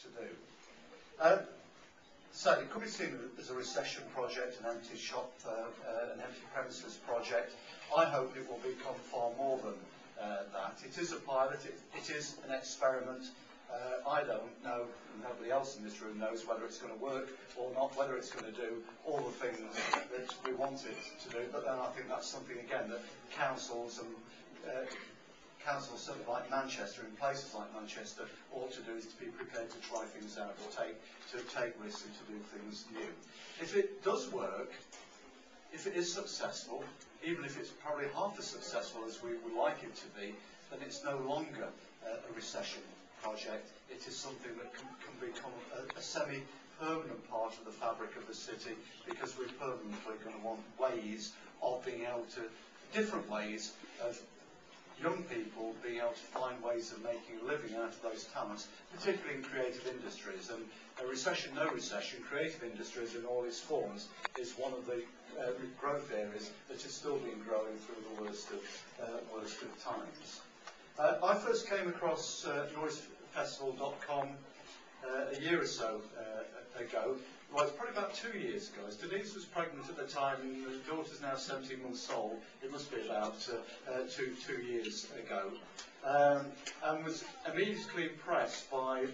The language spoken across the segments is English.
to do. So it could be seen as a recession project, an empty shop, an empty premises project. I hope it will become far more than that. It is a pilot, it is an experiment. I don't know, nobody else in this room knows whether it's going to work or not, whether it's going to do all the things that we want it to do, but then I think that's something, again, that councils and councils, certainly like Manchester, in places like Manchester, ought to do, is to be prepared to try things out, to take risks and to do things new. If it does work, if it is successful, even if it's probably half as successful as we would like it to be, then it's no longer a recession project. It is something that can become a semi-permanent part of the fabric of the city, because we're permanently going to want ways of being able to, different ways of young people being able to find ways of making a living out of those talents, particularly in creative industries. And a recession, no recession, creative industries in all its forms is one of the growth areas that is still being growing through the worst of times. I first came across noisefestival.com a year or so ago. Well, it's probably about 2 years ago. As Denise was pregnant at the time, and the daughter's now 17 months old, it must be about two years ago, and was immediately impressed by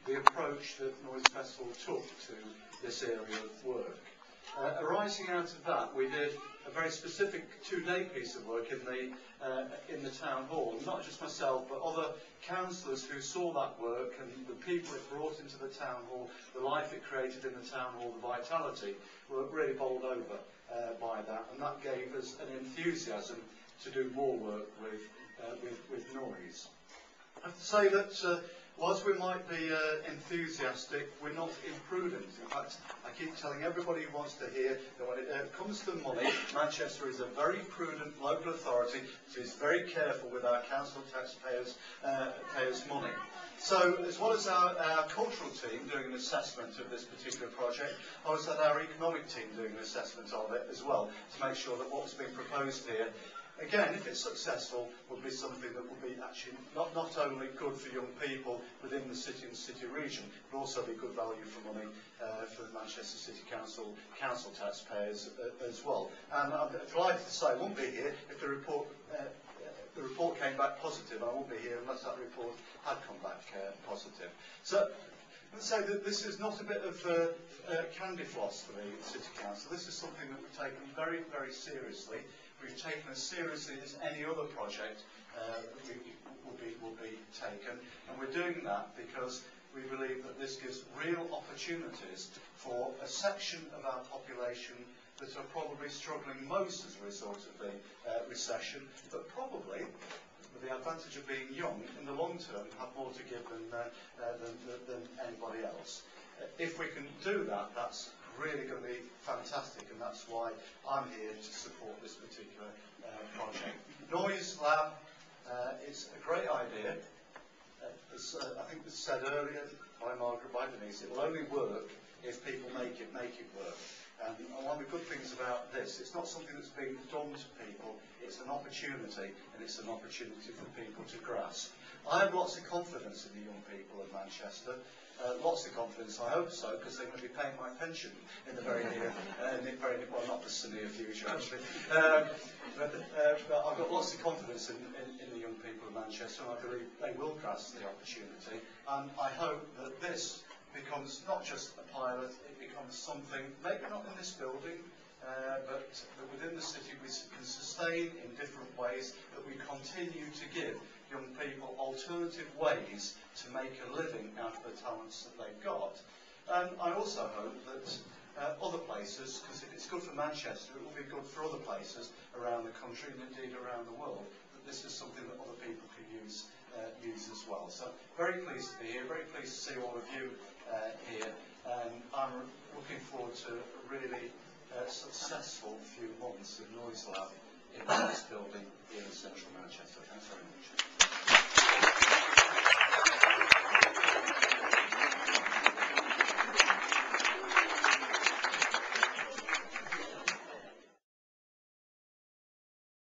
the approach that Noise Festival took to this area of work. Arising out of that, we did a very specific 2-day piece of work in the town hall. Not just myself, but other councillors who saw that work and the people it brought into the town hall, the life it created in the town hall, the vitality, were really bowled over by that, and that gave us an enthusiasm to do more work with noise. I have to say that whilst we might be enthusiastic, we're not imprudent. In fact, I keep telling everybody who wants to hear that when it comes to money, Manchester is a very prudent local authority, so it's very careful with our council taxpayers' money. So, as well as our cultural team doing an assessment of this particular project, I also had our economic team doing an assessment of it as well, to make sure that what's being proposed here, again, if it's successful, will be something that will be actually not only good for young people within the city and city region, but also be good value for money for the Manchester City Council taxpayers as well. And I'm delighted to say I won't be here if the report came back positive. I won't be here unless that report had come back positive. So let's say that this is not a bit of candy floss for the City Council. This is something that we've taken very, very seriously. We've taken as seriously as any other project will be taken, and we're doing that because we believe that this gives real opportunities for a section of our population that are probably struggling most as a result of the recession, but probably, with the advantage of being young, in the long term have more to give than anybody else. If we can do that, that's really going to be fantastic, and that's why I'm here to support this particular project. Noise Lab, it's a great idea. As I think was said earlier by Margaret, by Denise, it will only work if people make it work. And one of the good things about this, it's not something that's being done to people, it's an opportunity, and it's an opportunity for people to grasp. I have lots of confidence in the young people of Manchester. Lots of confidence, I hope so, because they're going to be paying my pension in the very near, well, not the near future actually. But I've got lots of confidence in the young people of Manchester, and I believe they will grasp the opportunity. And I hope that this becomes not just a pilot, it becomes something, maybe not in this building, but that within the city we can sustain in different ways, that we continue to give young people alternative ways to make a living out of the talents that they've got. And I also hope that other places, because if it's good for Manchester, it will be good for other places around the country and indeed around the world, that this is something that other people can use as well. So very pleased to be here, very pleased to see all of you here, and I'm looking forward to a really successful few months of Noise Lab in this building here in central Manchester. Thanks very much.